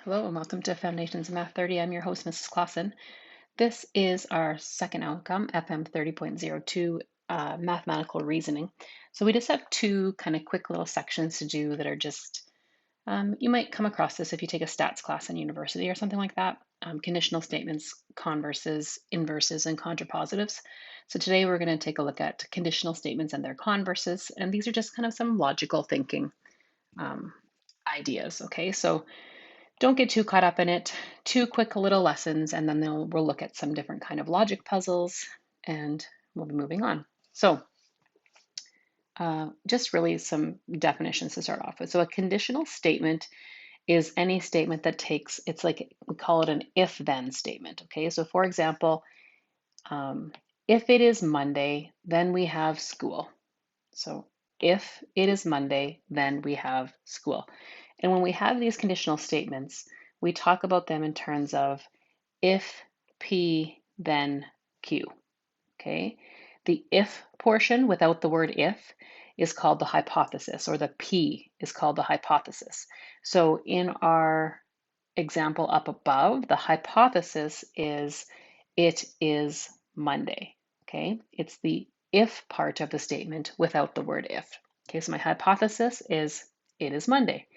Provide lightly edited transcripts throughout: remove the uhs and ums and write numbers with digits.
Hello and welcome to Foundations of Math 30. I'm your host, Mrs. Clausen. This is our second outcome, FM30.02, mathematical reasoning. So we just have two kind of quick little sections to do that are just, you might come across this if you take a stats class in university or something like that. Conditional statements, converses, inverses, and contrapositives. So today we're going to take a look at conditional statements and their converses, and these are just kind of some logical thinking ideas, okay? So don't get too caught up in it. Two quick little lessons, and then we'll look at some different kind of logic puzzles, and we'll be moving on. So just really some definitions to start off with. So a conditional statement is any statement that takes, it's like we call it an if-then statement, okay? So for example, if it is Monday, then we have school. So if it is Monday, then we have school. And when we have these conditional statements, we talk about them in terms of if P, then Q, okay? The if portion without the word if is called the hypothesis, or the P is called the hypothesis. So in our example up above, the hypothesis is it is Monday, okay? It's the if part of the statement without the word if. Okay, so my hypothesis is it is Monday.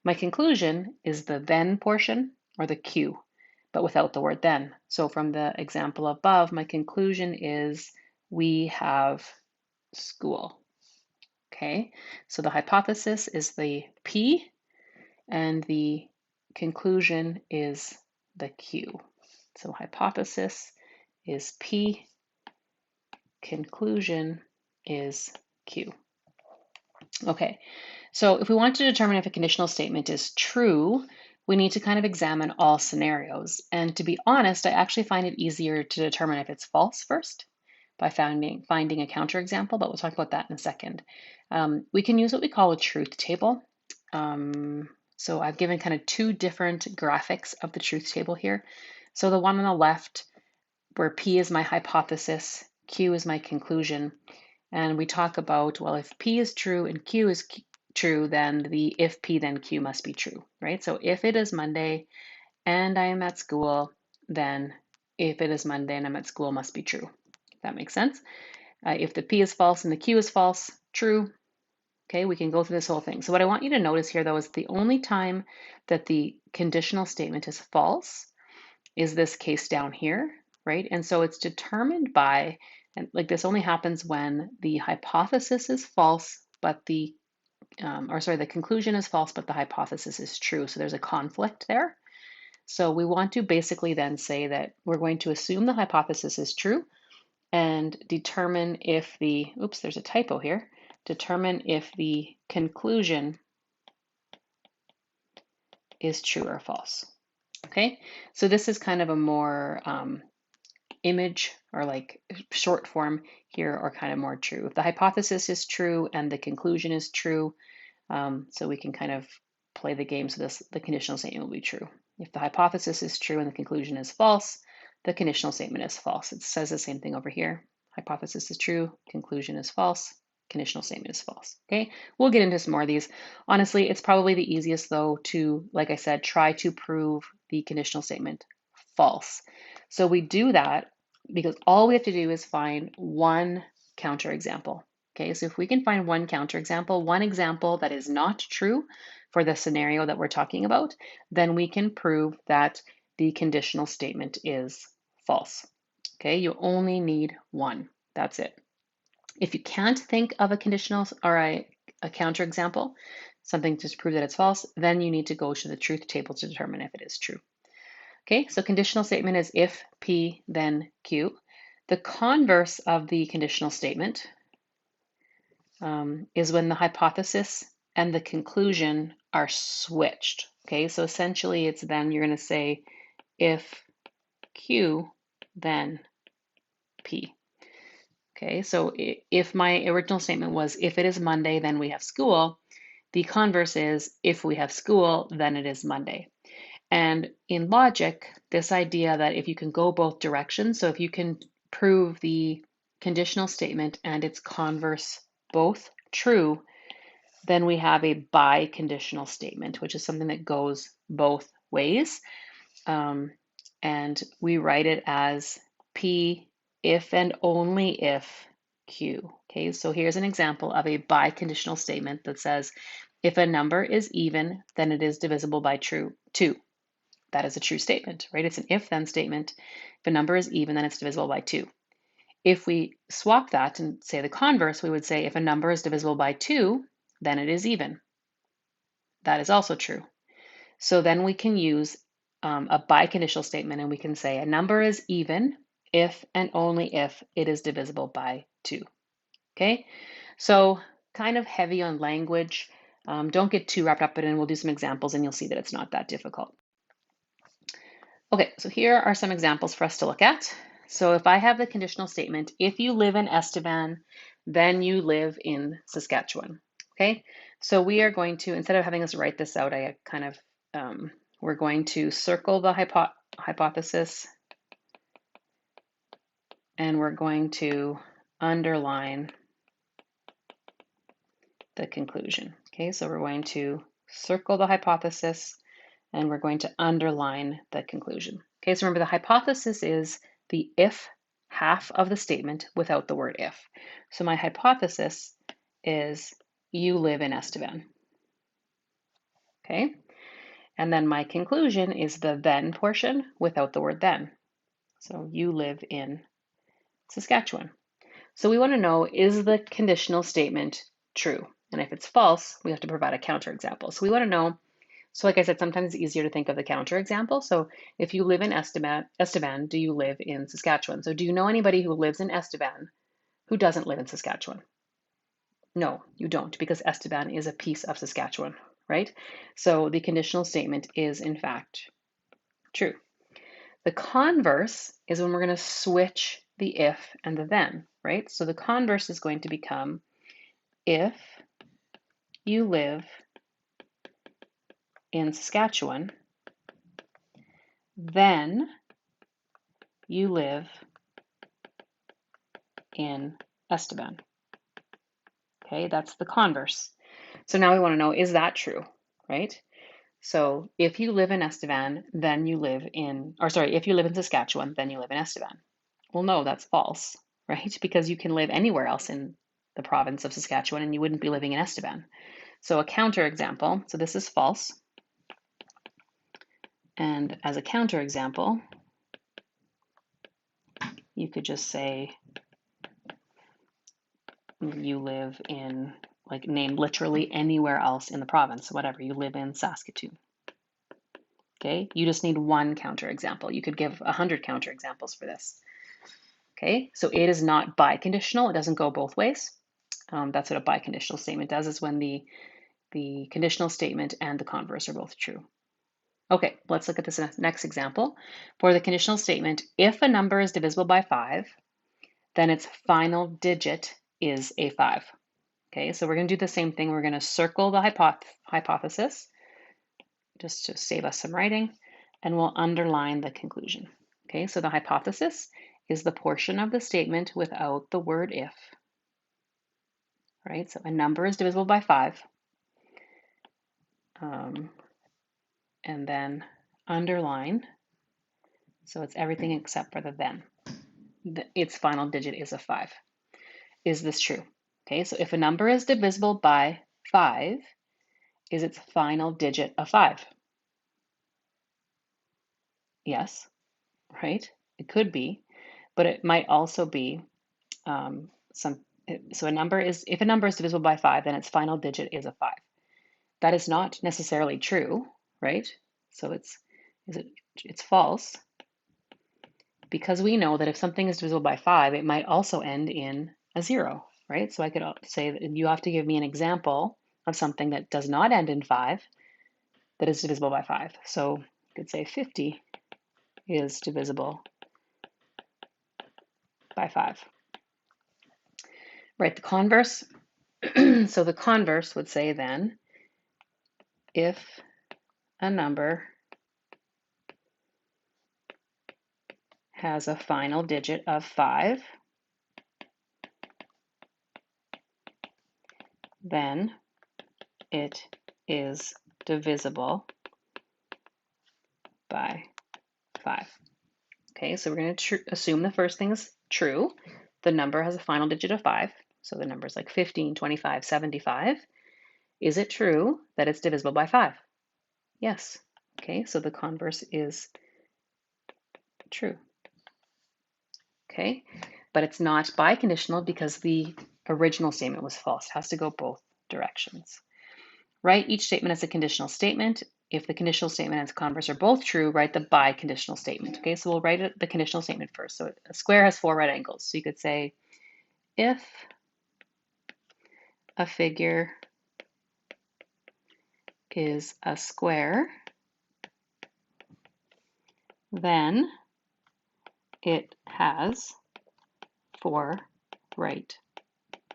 My conclusion is the then portion, or the Q, but without the word then. So from the example above, my conclusion is we have school. Okay, so the hypothesis is the P and the conclusion is the Q. So hypothesis is P, conclusion is Q. Okay, so if we want to determine if a conditional statement is true, we need to kind of examine all scenarios. And to be honest, I actually find it easier to determine if it's false first by finding a counterexample, but we'll talk about that in a second. We can use what we call a truth table. So I've given kind of two different graphics of the truth table here. So the one on the left, where P is my hypothesis, Q is my conclusion, and we talk about, well, if P is true and Q is true, then the if P then Q must be true, right? So if it is Monday and I am at school, then if it is Monday and I'm at school must be true. If that makes sense. If the P is false and the Q is false, true. Okay, we can go through this whole thing. So what I want you to notice here, though, is the only time that the conditional statement is false is this case down here, right? And so it's determined by, and like this only happens when the hypothesis is false, but the conclusion is false, but the hypothesis is true. So there's a conflict there. So we want to basically then say that we're going to assume the hypothesis is true and determine if the, oops, there's a typo here, determine if the conclusion is true or false. Okay, so this is kind of a more image or like short form here, or kind of more true. If the hypothesis is true and the conclusion is true, so we can kind of play the game, so the conditional statement will be true. If the hypothesis is true and the conclusion is false, the conditional statement is false. It says the same thing over here. Hypothesis is true, conclusion is false, conditional statement is false. Okay, we'll get into some more of these. Honestly, it's probably the easiest though to, like I said, try to prove the conditional statement false. So we do that because all we have to do is find one counterexample. Okay, so if we can find one counterexample, one example that is not true for the scenario that we're talking about, then we can prove that the conditional statement is false. Okay, you only need one. That's it. If you can't think of a conditional or a counterexample, something to prove that it's false, then you need to go to the truth table to determine if it is true. Okay, so conditional statement is if P, then Q. The converse of the conditional statement is when the hypothesis and the conclusion are switched. Okay, so essentially it's then you're going to say if Q, then P. Okay, so if my original statement was if it is Monday, then we have school, the converse is if we have school, then it is Monday. And in logic, this idea that if you can go both directions, so if you can prove the conditional statement and its converse both true, then we have a biconditional statement, which is something that goes both ways. And we write it as P if and only if Q. Okay, so here's an example of a biconditional statement that says, if a number is even, then it is divisible by 2. That is a true statement, right? It's an if-then statement. If a number is even, then it's divisible by 2. If we swap that and say the converse, we would say if a number is divisible by 2, then it is even. That is also true. So then we can use a biconditional statement, and we can say a number is even if and only if it is divisible by 2. Okay, so kind of heavy on language. Don't get too wrapped up in it. We'll do some examples and you'll see that it's not that difficult. Okay, so here are some examples for us to look at. So if I have the conditional statement, if you live in Estevan, then you live in Saskatchewan. Okay, so we are going to, instead of having us write this out, we're going to circle the hypothesis, and we're going to underline the conclusion. Okay, so we're going to circle the hypothesis and we're going to underline the conclusion. Okay, so remember the hypothesis is the if half of the statement without the word if. So my hypothesis is you live in Estevan. Okay, and then my conclusion is the then portion without the word then. So you live in Saskatchewan. So we want to know, is the conditional statement true? And if it's false, we have to provide a counterexample. So we want to know, so like I said, sometimes it's easier to think of the counterexample. So if you live in Estevan, do you live in Saskatchewan? So do you know anybody who lives in Estevan who doesn't live in Saskatchewan? No, you don't, because Estevan is a piece of Saskatchewan, right? So the conditional statement is in fact true. The converse is when we're going to switch the if and the then, right? So the converse is going to become, if you live in Saskatchewan, then you live in Estevan. Okay, that's the converse. So now we want to know, is that true, right? So if you live in Estevan, then you live in, or sorry, if you live in Saskatchewan, then you live in Estevan. Well, no, that's false, right? Because you can live anywhere else in the province of Saskatchewan and you wouldn't be living in Estevan. So a counterexample, so this is false. And as a counterexample, you could just say you live in, like, name literally anywhere else in the province, whatever, you live in Saskatoon. Okay, you just need one counterexample. You could give 100 counterexamples for this. Okay, so it is not biconditional. It doesn't go both ways. That's what a biconditional statement does, is when the conditional statement and the converse are both true. Okay, let's look at this next example. For the conditional statement, if a number is divisible by 5, then its final digit is a 5. Okay, so we're going to do the same thing. We're going to circle the hypothesis, just to save us some writing, and we'll underline the conclusion. Okay, so the hypothesis is the portion of the statement without the word if. Right, so a number is divisible by 5. And then underline, so it's everything except for the then. Its final digit is a 5. Is this true? Okay, so if a number is divisible by 5, is its final digit a 5? Yes, right? It could be, but it might also be so if a number is divisible by 5, then its final digit is a 5. That is not necessarily true, right? So it's false, because we know that if something is divisible by 5, it might also end in a 0, right? So I could say that you have to give me an example of something that does not end in 5 that is divisible by 5. So you could say 50 is divisible by 5. Right, the converse. So the converse would say then, if a number has a final digit of 5, then it is divisible by 5. Okay, so we're going to assume the first thing is true. The number has a final digit of 5. So the numbers like 15, 25, 75. Is it true that it's divisible by 5? Yes. Okay, so the converse is true. Okay, but it's not biconditional because the original statement was false. It has to go both directions. Write each statement as a conditional statement. If the conditional statement and its converse are both true, write the biconditional statement. Okay, so we'll write the conditional statement first. So a square has 4 right angles. So you could say, if a figure is a square, then it has 4 right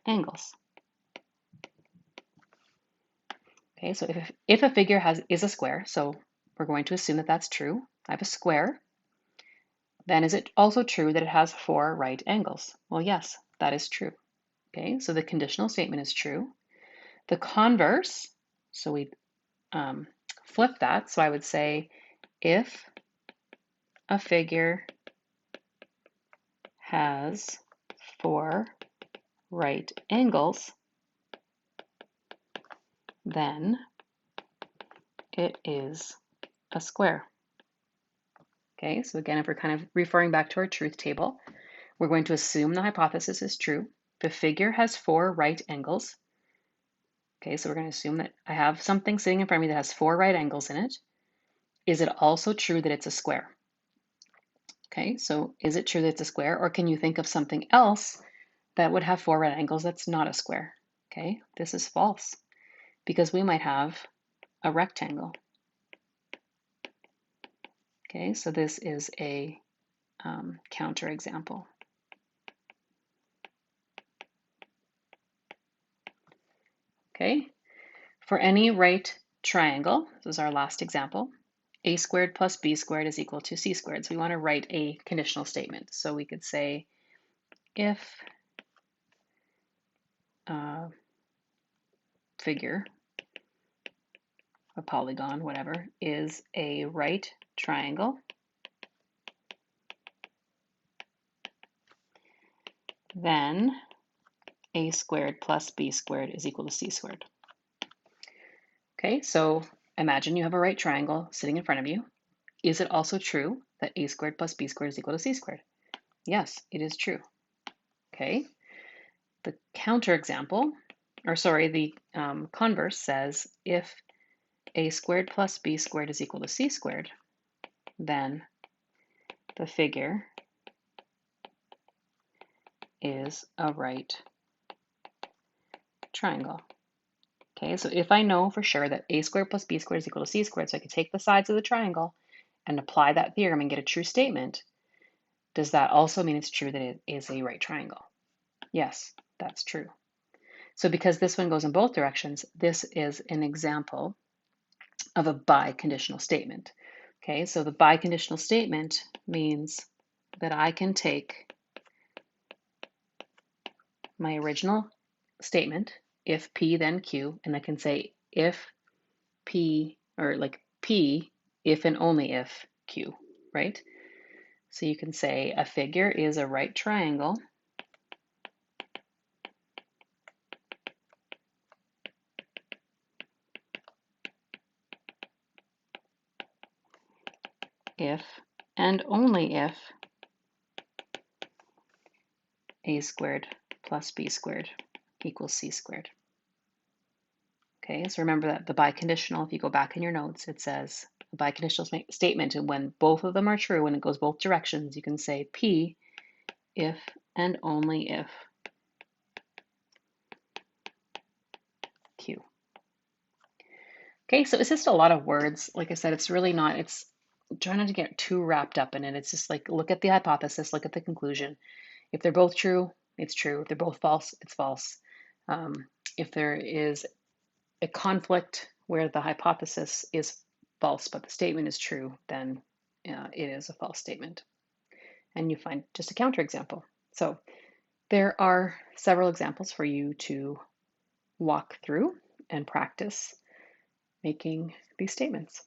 angles. Okay, so if a figure is a square, so we're going to assume that that's true. I have a square. Then is it also true that it has 4 right angles? Well, yes, that is true. Okay, so the conditional statement is true. The converse, so we flip that. So I would say if a figure has 4 right angles, then it is a square. Okay, so again, if we're kind of referring back to our truth table, we're going to assume the hypothesis is true. The figure has 4 right angles. Okay, so we're going to assume that I have something sitting in front of me that has 4 right angles in it. Is it also true that it's a square? Okay, so is it true that it's a square, or can you think of something else that would have 4 right angles that's not a square? Okay, this is false because we might have a rectangle. Okay, so this is a counterexample. Okay, for any right triangle, this is our last example, a squared plus b squared is equal to c squared. So we want to write a conditional statement. So we could say if a figure, a polygon, whatever, is a right triangle, then a squared plus b squared is equal to c squared. Okay, so imagine you have a right triangle sitting in front of you. Is it also true that a squared plus b squared is equal to c squared? Yes, it is true. Okay, the counterexample, or sorry, the converse says if a squared plus b squared is equal to c squared, then the figure is a right triangle. Okay, so if I know for sure that a squared plus b squared is equal to c squared, so I can take the sides of the triangle and apply that theorem and get a true statement, does that also mean it's true that it is a right triangle? Yes, that's true. So because this one goes in both directions, this is an example of a biconditional statement. Okay, so the biconditional statement means that I can take my original statement, if P then Q, and I can say if P, or like P, if and only if Q, right? So you can say a figure is a right triangle if and only if a squared plus b squared equals c squared. Okay, so remember that the biconditional, if you go back in your notes, it says a biconditional statement, and when both of them are true, when it goes both directions, you can say P if and only if Q. Okay, so it's just a lot of words. Like I said, it's really not, it's trying not to get too wrapped up in it. It's just like, look at the hypothesis, look at the conclusion. If they're both true, it's true. If they're both false, it's false. If there is a conflict where the hypothesis is false, but the statement is true, then it is a false statement. And you find just a counterexample. So there are several examples for you to walk through and practice making these statements.